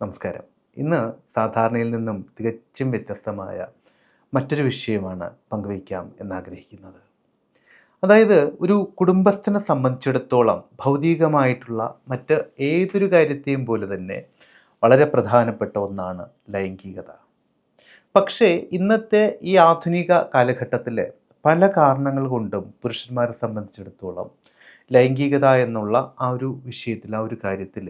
നമസ്കാരം. ഇന്ന് സാധാരണയിൽ നിന്നും തികച്ചും വ്യത്യസ്തമായ മറ്റൊരു വിഷയമാണ് പങ്കുവയ്ക്കാം എന്നാഗ്രഹിക്കുന്നത്. അതായത് ഒരു കുടുംബസ്ഥനെ സംബന്ധിച്ചിടത്തോളം ഭൗതികമായിട്ടുള്ള മറ്റ് ഏതൊരു കാര്യത്തെയും പോലെ തന്നെ വളരെ പ്രധാനപ്പെട്ട ഒന്നാണ് ലൈംഗികത. പക്ഷേ ഇന്നത്തെ ഈ ആധുനിക കാലഘട്ടത്തിൽ പല കാരണങ്ങൾ കൊണ്ടും പുരുഷന്മാരെ സംബന്ധിച്ചിടത്തോളം ലൈംഗികത എന്നുള്ള ആ ഒരു വിഷയത്തിൽ, ആ ഒരു കാര്യത്തിൽ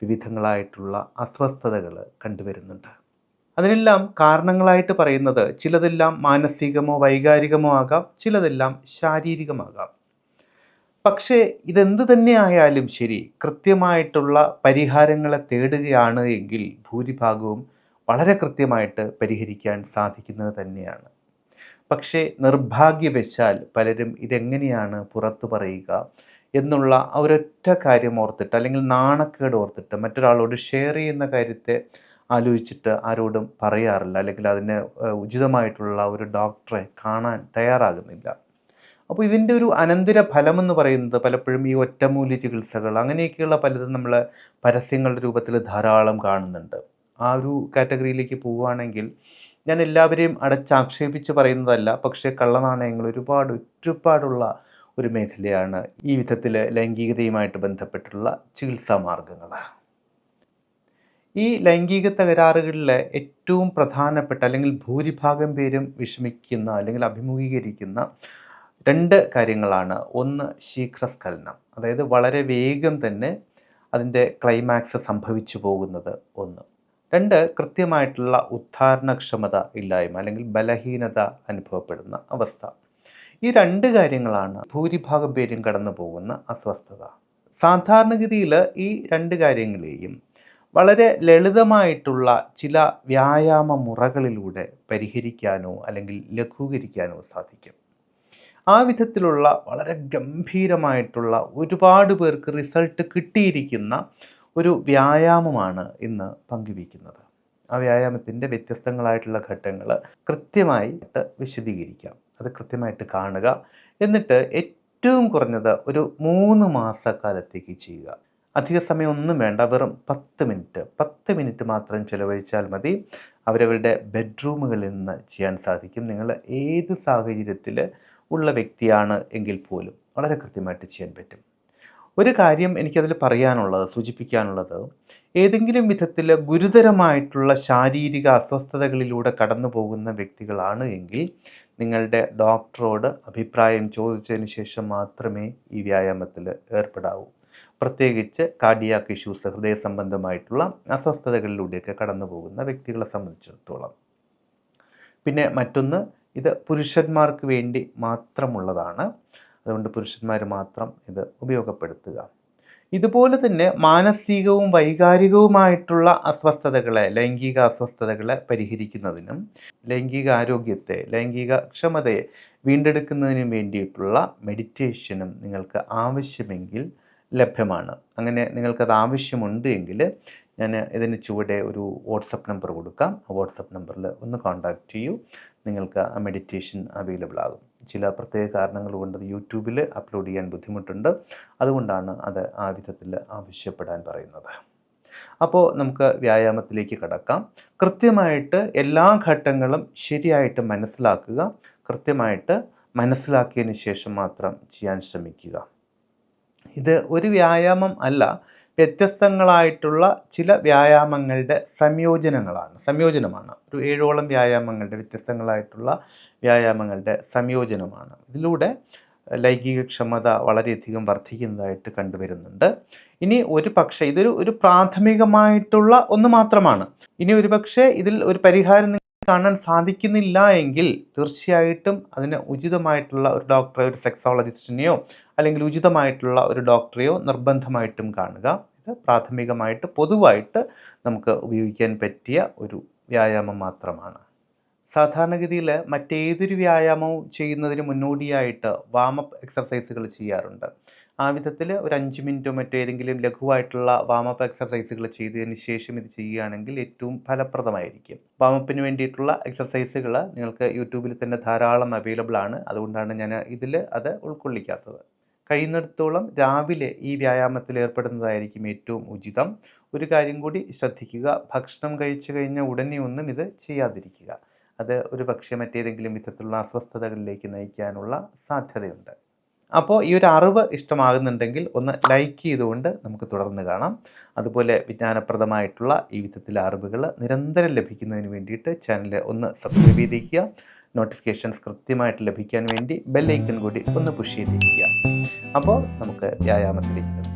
വിവിധങ്ങളായിട്ടുള്ള അസ്വസ്ഥതകൾ കണ്ടുവരുന്നുണ്ട്. അതിനെല്ലാം കാരണങ്ങളായിട്ട് പറയുന്നത് ചിലതെല്ലാം മാനസികമോ വൈകാരികമോ ആകാം, ചിലതെല്ലാം ശാരീരികമാകാം. പക്ഷേ ഇതെന്ത് തന്നെ ആയാലും ശരി, കൃത്യമായിട്ടുള്ള പരിഹാരങ്ങളെ തേടുകയാണ് എങ്കിൽ ഭൂരിഭാഗവും വളരെ കൃത്യമായിട്ട് പരിഹരിക്കാൻ സാധിക്കുന്നത് തന്നെയാണ്. പക്ഷേ നിർഭാഗ്യവശാൽ പലരും ഇതെങ്ങനെയാണ് പുറത്തു പറയുക എന്നുള്ള ആ ഒരൊറ്റ കാര്യം ഓർത്തിട്ട്, അല്ലെങ്കിൽ നാണക്കേട് ഓർത്തിട്ട്, മറ്റൊരാളോട് ഷെയർ ചെയ്യുന്ന കാര്യത്തെ ആലോചിച്ചിട്ട് ആരോടും പറയാറില്ല, അല്ലെങ്കിൽ അതിന് ഉചിതമായിട്ടുള്ള ഒരു ഡോക്ടറെ കാണാൻ തയ്യാറാകുന്നില്ല. അപ്പോൾ ഇതിൻ്റെ ഒരു അനന്തര ഫലമെന്ന് പറയുന്നത് പലപ്പോഴും ഈ ഒറ്റമൂലി ചികിത്സകൾ അങ്ങനെയൊക്കെയുള്ള പലതും നമ്മൾ പരസ്യങ്ങളുടെ രൂപത്തിൽ ധാരാളം കാണുന്നുണ്ട്. ആ ഒരു കാറ്റഗറിയിലേക്ക് പോവുകയാണെങ്കിൽ ഞാൻ എല്ലാവരെയും അടച്ചാക്ഷേപിച്ച് പറയുന്നതല്ല, പക്ഷേ കള്ളനാണയങ്ങൾ ഒരുപാടുള്ള ഒരു മേഖലയാണ് ഈ വിധത്തിൽ ലൈംഗികതയുമായിട്ട് ബന്ധപ്പെട്ടുള്ള ചികിത്സാ മാർഗങ്ങൾ. ഈ ലൈംഗിക തകരാറുകളിലെ ഏറ്റവും പ്രധാനപ്പെട്ട, അല്ലെങ്കിൽ ഭൂരിഭാഗം പേരും വിഷമിക്കുന്ന അല്ലെങ്കിൽ അഭിമുഖീകരിക്കുന്ന രണ്ട് കാര്യങ്ങളാണ്. ഒന്ന് ശീഘ്രസ്ഖലനം, അതായത് വളരെ വേഗം തന്നെ അതിൻ്റെ ക്ലൈമാക്സ് സംഭവിച്ചു പോകുന്നത് ഒന്ന്. രണ്ട്, കൃത്യമായിട്ടുള്ള ഉദ്ധാരണക്ഷമത ഇല്ലായ്മ, അല്ലെങ്കിൽ ബലഹീനത അനുഭവപ്പെടുന്ന അവസ്ഥ. ഈ രണ്ട് കാര്യങ്ങളാണ് ഭൂരിഭാഗം പേരും കടന്നു പോകുന്ന അസ്വസ്ഥത. സാധാരണഗതിയിൽ ഈ രണ്ട് കാര്യങ്ങളെയും വളരെ ലളിതമായിട്ടുള്ള ചില വ്യായാമ മുറകളിലൂടെ പരിഹരിക്കാനോ അല്ലെങ്കിൽ ലഘൂകരിക്കാനോ സാധിക്കും. ആ വിധത്തിലുള്ള വളരെ ഗംഭീരമായിട്ടുള്ള, ഒരുപാട് പേർക്ക് റിസൾട്ട് കിട്ടിയിരിക്കുന്ന ഒരു വ്യായാമമാണ് ഇന്ന് പങ്കുവയ്ക്കുന്നത്. ആ വ്യായാമത്തിൻ്റെ വ്യത്യസ്തങ്ങളായിട്ടുള്ള ഘട്ടങ്ങൾ കൃത്യമായിട്ട് വിശദീകരിക്കാം. അത് കൃത്യമായിട്ട് കാണുക. എന്നിട്ട് ഏറ്റവും കുറഞ്ഞത് ഒരു 3 മാസക്കാലത്തേക്ക് ചെയ്യുക. അധിക സമയമൊന്നും വേണ്ട, വെറും 10 മിനിറ്റ് മാത്രം ചിലവഴിച്ചാൽ മതി. അവരവരുടെ ബെഡ്റൂമുകളിൽ നിന്ന് ചെയ്യാൻ സാധിക്കും. നിങ്ങൾ ഏത് സാഹചര്യത്തിൽ ഉള്ള വ്യക്തിയാണ് എങ്കിൽ പോലും വളരെ കൃത്യമായിട്ട് ചെയ്യാൻ പറ്റും. ഒരു കാര്യം എനിക്കതിൽ പറയാനുള്ളത്, സൂചിപ്പിക്കാനുള്ളത്, ഏതെങ്കിലും വിധത്തിൽ ഗുരുതരമായിട്ടുള്ള ശാരീരിക അസ്വസ്ഥതകളിലൂടെ കടന്നു പോകുന്ന വ്യക്തികളാണ് എങ്കിൽ നിങ്ങളുടെ ഡോക്ടറോട് അഭിപ്രായം ചോദിച്ചതിന് ശേഷം മാത്രമേ ഈ വ്യായാമത്തിൽ ഏർപ്പെടാവൂ. പ്രത്യേകിച്ച് കാർഡിയാക് ഇഷ്യൂസ്, ഹൃദയ സംബന്ധമായിട്ടുള്ള അസ്വസ്ഥതകളിലൂടെയൊക്കെ കടന്നു പോകുന്ന വ്യക്തികളെ സംബന്ധിച്ചിടത്തോളം. പിന്നെ മറ്റൊന്ന്, ഇത് പുരുഷന്മാർക്ക് വേണ്ടി മാത്രമുള്ളതാണ്. അതുകൊണ്ട് പുരുഷന്മാർ മാത്രം ഇത് ഉപയോഗപ്പെടുത്തുക. ഇതുപോലെ തന്നെ മാനസികവും വൈകാരികവുമായിട്ടുള്ള അസ്വസ്ഥതകളെ, ലൈംഗിക അസ്വസ്ഥതകളെ പരിഹരിക്കുന്നതിനും ലൈംഗിക ആരോഗ്യത്തെ, ലൈംഗിക ക്ഷമതയെ വീണ്ടെടുക്കുന്നതിനും വേണ്ടിയിട്ടുള്ള മെഡിറ്റേഷനും നിങ്ങൾക്ക് ആവശ്യമെങ്കിൽ ലഭ്യമാണ്. അങ്ങനെ നിങ്ങൾക്കത് ആവശ്യമുണ്ട് എങ്കിൽ ഞാൻ ഇതിന് ചുവടെ ഒരു വാട്സപ്പ് നമ്പർ കൊടുക്കാം. ആ വാട്സപ്പ് നമ്പറിൽ ഒന്ന് കോൺടാക്റ്റ് ചെയ്യൂ. നിങ്ങൾക്ക് ആ മെഡിറ്റേഷൻ അവൈലബിൾ ആകും. ചില പ്രത്യേക കാരണങ്ങൾ കൊണ്ട് അത് യൂട്യൂബിൽ അപ്ലോഡ് ചെയ്യാൻ ബുദ്ധിമുട്ടുണ്ട്. അതുകൊണ്ടാണ് അത് ആ വിധത്തിൽ ആവശ്യപ്പെടാൻ പറയുന്നത്. അപ്പോൾ നമുക്ക് വ്യായാമത്തിലേക്ക് കടക്കാം. കൃത്യമായിട്ട് എല്ലാ ഘട്ടങ്ങളും ശരിയായിട്ട് മനസ്സിലാക്കുക. കൃത്യമായിട്ട് മനസ്സിലാക്കിയതിന് ശേഷം മാത്രം ചെയ്യാൻ ശ്രമിക്കുക. ഇത് ഒരു വ്യായാമം അല്ല, വ്യത്യസ്തങ്ങളായിട്ടുള്ള ചില വ്യായാമങ്ങളുടെ സംയോജനമാണ്. ഒരു 7ഓളം വ്യായാമങ്ങളുടെ, വ്യത്യസ്തങ്ങളായിട്ടുള്ള വ്യായാമങ്ങളുടെ സംയോജനമാണ്. ഇതിലൂടെ ലൈംഗിക ക്ഷമത വളരെയധികം വർദ്ധിക്കുന്നതായിട്ട് കണ്ടുവരുന്നുണ്ട്. ഇനി ഒരു പക്ഷേ ഇതൊരു പ്രാഥമികമായിട്ടുള്ള ഒന്ന് മാത്രമാണ്. ഇനി ഒരു പക്ഷേ ഇതിൽ ഒരു പരിഹാരം കാണാൻ സാധിക്കുന്നില്ല എങ്കിൽ തീർച്ചയായിട്ടും അതിന് ഉചിതമായിട്ടുള്ള ഒരു ഡോക്ടറെ, ഒരു സെക്സോളജിസ്റ്റിനെയോ അല്ലെങ്കിൽ ഉചിതമായിട്ടുള്ള ഒരു ഡോക്ടറെയോ നിർബന്ധമായിട്ടും കാണുക. ഇത് പ്രാഥമികമായിട്ട് പൊതുവായിട്ട് നമുക്ക് ഉപയോഗിക്കാൻ പറ്റിയ ഒരു വ്യായാമം മാത്രമാണ്. സാധാരണഗതിയിൽ മറ്റേതൊരു വ്യായാമവും ചെയ്യുന്നതിന് മുന്നോടിയായിട്ട് വാമപ്പ് എക്സർസൈസുകൾ ചെയ്യാറുണ്ട്. ആ വിധത്തിൽ ഒരു 5 മിനിറ്റോ മറ്റോ ഏതെങ്കിലും ലഘുവായിട്ടുള്ള വാമപ്പ് എക്സർസൈസുകൾ ചെയ്തതിന് ശേഷം ഇത് ചെയ്യുകയാണെങ്കിൽ ഏറ്റവും ഫലപ്രദമായിരിക്കും. വാമപ്പിന് വേണ്ടിയിട്ടുള്ള എക്സർസൈസുകൾ നിങ്ങൾക്ക് യൂട്യൂബിൽ തന്നെ ധാരാളം അവൈലബിൾ ആണ്. അതുകൊണ്ടാണ് ഞാൻ ഇതിൽ അത് ഉൾക്കൊള്ളിക്കാത്തത്. കഴിയുന്നിടത്തോളം രാവിലെ ഈ വ്യായാമത്തിൽ ഏർപ്പെടുന്നതായിരിക്കും ഏറ്റവും ഉചിതം. ഒരു കാര്യം കൂടി ശ്രദ്ധിക്കുക, ഭക്ഷണം കഴിച്ചു കഴിഞ്ഞ ഉടനെ ഒന്നും ഇത് ചെയ്യാതിരിക്കുക. അത് ഒരു പക്ഷേ മറ്റേതെങ്കിലും വിധത്തിലുള്ള അസ്വസ്ഥതകളിലേക്ക് നയിക്കാനുള്ള സാധ്യതയുണ്ട്. അപ്പോൾ ഈ ഒരു അറിവ് ഇഷ്ടമാകുന്നുണ്ടെങ്കിൽ ഒന്ന് ലൈക്ക് ചെയ്തുകൊണ്ട് നമുക്ക് തുടർന്ന് കാണാം. അതുപോലെ വിജ്ഞാനപ്രദമായിട്ടുള്ള ഈ വിധത്തിലെ അറിവുകൾ നിരന്തരം ലഭിക്കുന്നതിന് വേണ്ടിയിട്ട് ചാനൽ ഒന്ന് സബ്സ്ക്രൈബ് ചെയ്തിരിക്കുക. നോട്ടിഫിക്കേഷൻസ് കൃത്യമായിട്ട് ലഭിക്കാൻ വേണ്ടി ബെല്ലൈക്കൺ കൂടി ഒന്ന് പുഷ് ചെയ്തിരിക്കുക. അപ്പോൾ നമുക്ക് വ്യായാമത്തിലേക്ക് കിടക്കാം.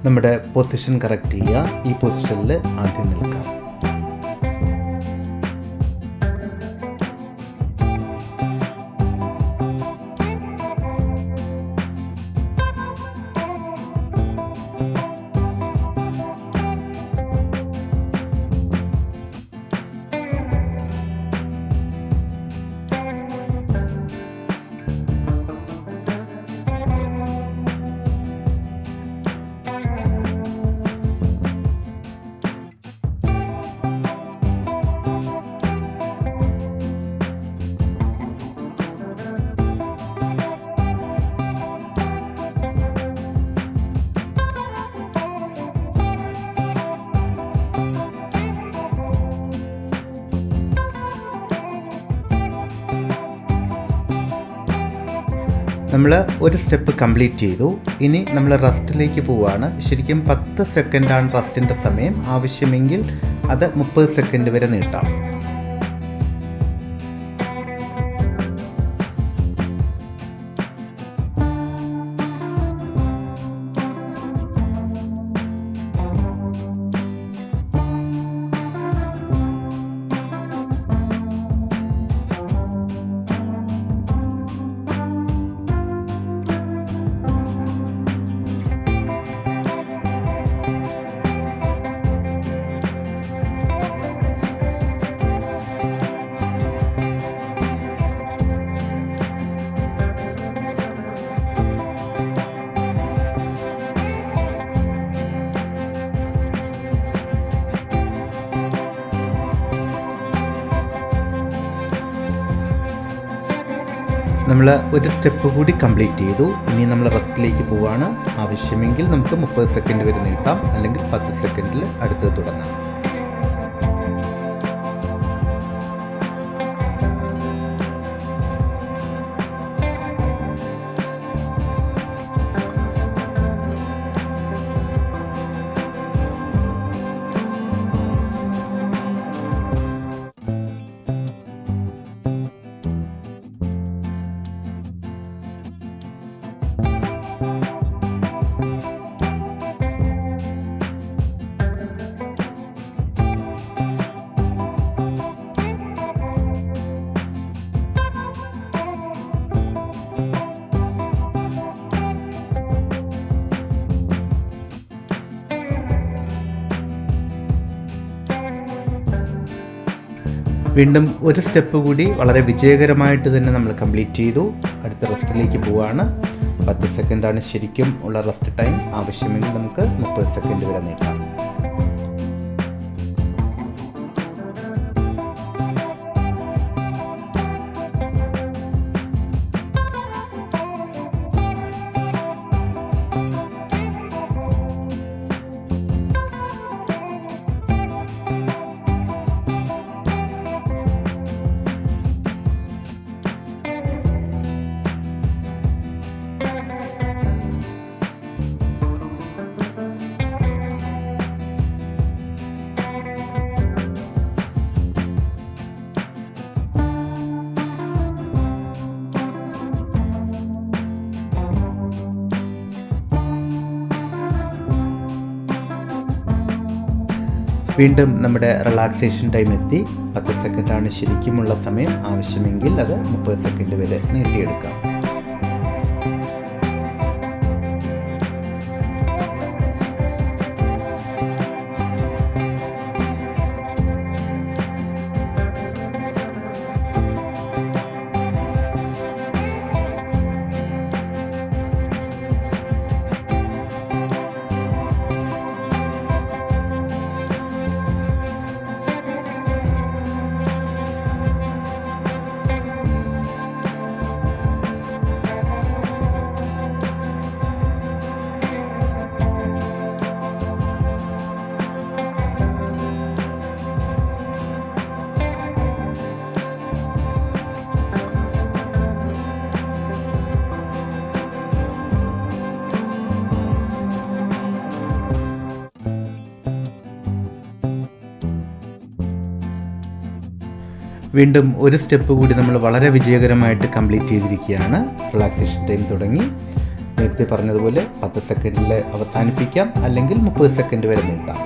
നമ്മുടെ പൊസിഷൻ കറക്റ്റ് ചെയ്യുക. ഈ പൊസിഷനിൽ ആദ്യം നിൽക്കാം. നമ്മൾ ഒരു സ്റ്റെപ്പ് കംപ്ലീറ്റ് ചെയ്തു. ഇനി നമ്മൾ റെസ്റ്റിലേക്ക് പോവുകയാണ്. ശരിക്കും 10 സെക്കൻഡാണ് റെസ്റ്റിൻ്റെ സമയം. ആവശ്യമെങ്കിൽ അത് 30 സെക്കൻഡ് വരെ നീട്ടാം. നമ്മൾ ഒരു സ്റ്റെപ്പ് കൂടി കംപ്ലീറ്റ് ചെയ്തു. ഇനി നമ്മൾ റെസ്റ്റിലേക്ക് പോവുകയാണ്. ആവശ്യമെങ്കിൽ നമുക്ക് 30 സെക്കൻഡ് വരെ നീട്ടാം, അല്ലെങ്കിൽ 10 സെക്കൻഡിൽ അടുത്തത് തുടങ്ങാം. വീണ്ടും ഒരു സ്റ്റെപ്പ് കൂടി വളരെ വിജയകരമായിട്ട് തന്നെ നമ്മൾ കംപ്ലീറ്റ് ചെയ്തു. അടുത്ത റെസ്റ്റിലേക്ക് പോവുകയാണ്. 10 സെക്കൻഡാണ് ശരിക്കും ഉള്ള റെസ്റ്റ് ടൈം. ആവശ്യമെങ്കിൽ നമുക്ക് 30 സെക്കൻഡ് വരെ നീട്ടാം. വീണ്ടും നമ്മുടെ റിലാക്സേഷൻ ടൈം എത്തി. 10 സെക്കൻഡാണ് ശരിക്കുമുള്ള സമയം. ആവശ്യമെങ്കിൽ അത് 30 സെക്കൻഡ് വരെ നീട്ടിയെടുക്കാം. വീണ്ടും ഒരു സ്റ്റെപ്പ് കൂടി നമ്മൾ വളരെ വിജയകരമായിട്ട് കംപ്ലീറ്റ് ചെയ്തിരിക്കുകയാണ്. റിലാക്സേഷൻ ടൈം തുടങ്ങി. നേരത്തെ പറഞ്ഞതുപോലെ 10 സെക്കൻഡിൽ അവസാനിപ്പിക്കാം, അല്ലെങ്കിൽ 30 സെക്കൻഡ് വരെ നീട്ടാം.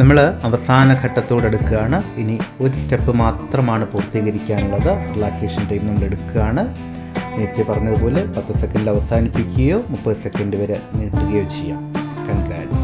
നമ്മൾ അവസാന ഘട്ടത്തോടെടുക്കുകയാണ്. ഇനി ഒരു സ്റ്റെപ്പ് മാത്രമാണ് പൂർത്തീകരിക്കാനുള്ളത്. റിലാക്സേഷൻ ടൈം നമ്മൾ എടുക്കുകയാണ്. നേരത്തെ പറഞ്ഞതുപോലെ 10 സെക്കൻഡിൽ അവസാനിപ്പിക്കുകയോ 30 സെക്കൻഡ് വരെ നീട്ടുകയോ ചെയ്യാം. കൺഗ്രാറ്റ്സ്.